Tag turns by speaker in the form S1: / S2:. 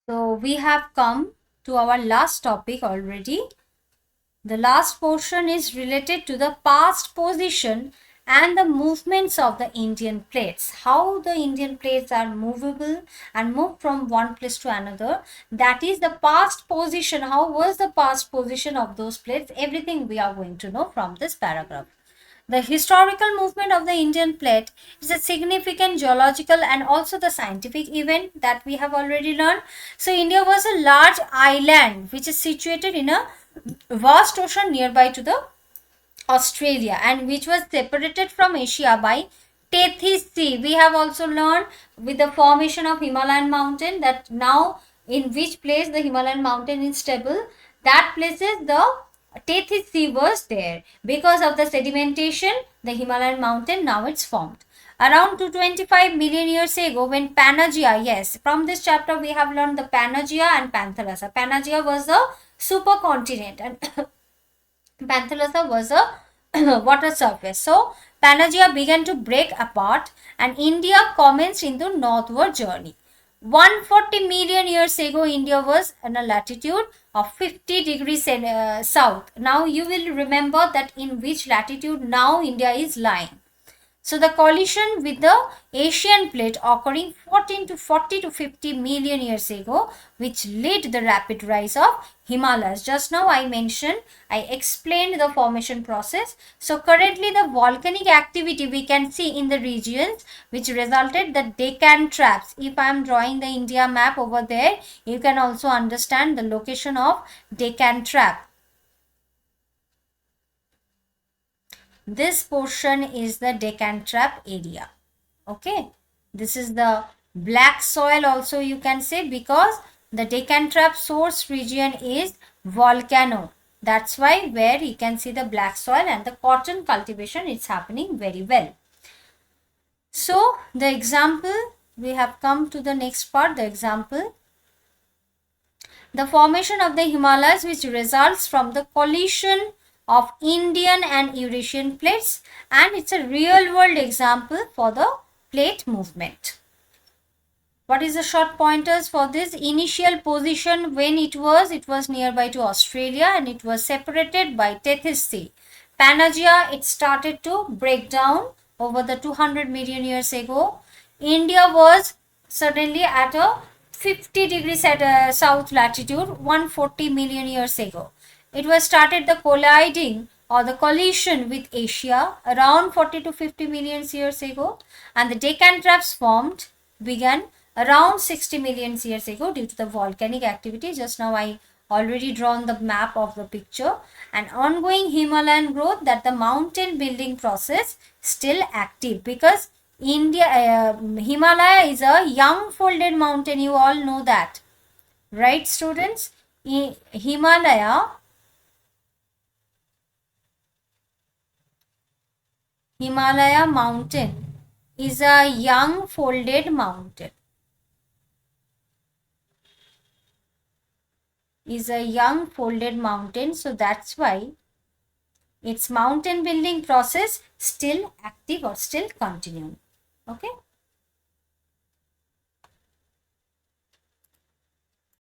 S1: So we have come to our last topic already. The last portion is related to the past position and the movements of the Indian plates. How the Indian plates are movable and move from one place to another. That is the past position. How was the past position of those plates? Everything we are going to know from this paragraph. The historical movement of the Indian plate is a significant geological and also the scientific event that we have already learned. So, India was a large island which is situated in a vast ocean nearby to the Australia and which was separated from Asia by Tethys Sea. We have also learned with the formation of Himalayan mountain that now in which place the Himalayan mountain is stable, that places the Tethys Sea was there. Because of the sedimentation, the Himalayan mountain now it's formed. Around 225 million years ago, when Pangaea, yes, from this chapter we have learned the Pangaea and Panthalassa. Pangaea was a supercontinent and Panthalassa was a water surface. So, Pangaea began to break apart and India commenced in the northward journey. 140 million years ago, India was in a latitude of 50 degrees south. Now, you will remember that in which latitude now India is lying. So the collision with the Asian plate occurring 14 to 40 to 50 million years ago, which led the rapid rise of Himalayas. Just now I mentioned, I explained the formation process. So currently the volcanic activity we can see in the regions which resulted the Deccan traps. If I am drawing the India map over there, you can also understand the location of Deccan trap. This portion is the Deccan Trap area. Okay. This is the black soil also you can say because the Deccan Trap source region is volcano. That's why where you can see the black soil and the cotton cultivation is happening very well. So the example, we have come to the next part, the example. The formation of the Himalayas which results from the collision of Indian and Eurasian plates, and it's a real world example for the plate movement. What is the short pointers for this? Initial position when it was nearby to Australia and it was separated by Tethys Sea. Pangaea, it started to break down over the 200 million years ago. India was suddenly at a 50 degrees at south latitude 140 million years ago. It was started the colliding or the collision with Asia around 40 to 50 million years ago, and the Deccan traps began around 60 million years ago due to the volcanic activity. Just now I already drawn the map of the picture, and ongoing Himalayan growth, that the mountain building process still active because Himalaya is a young folded mountain, you all know that, right students? Himalaya mountain is a young folded mountain. So that's why its mountain building process still active or still continuing. Okay.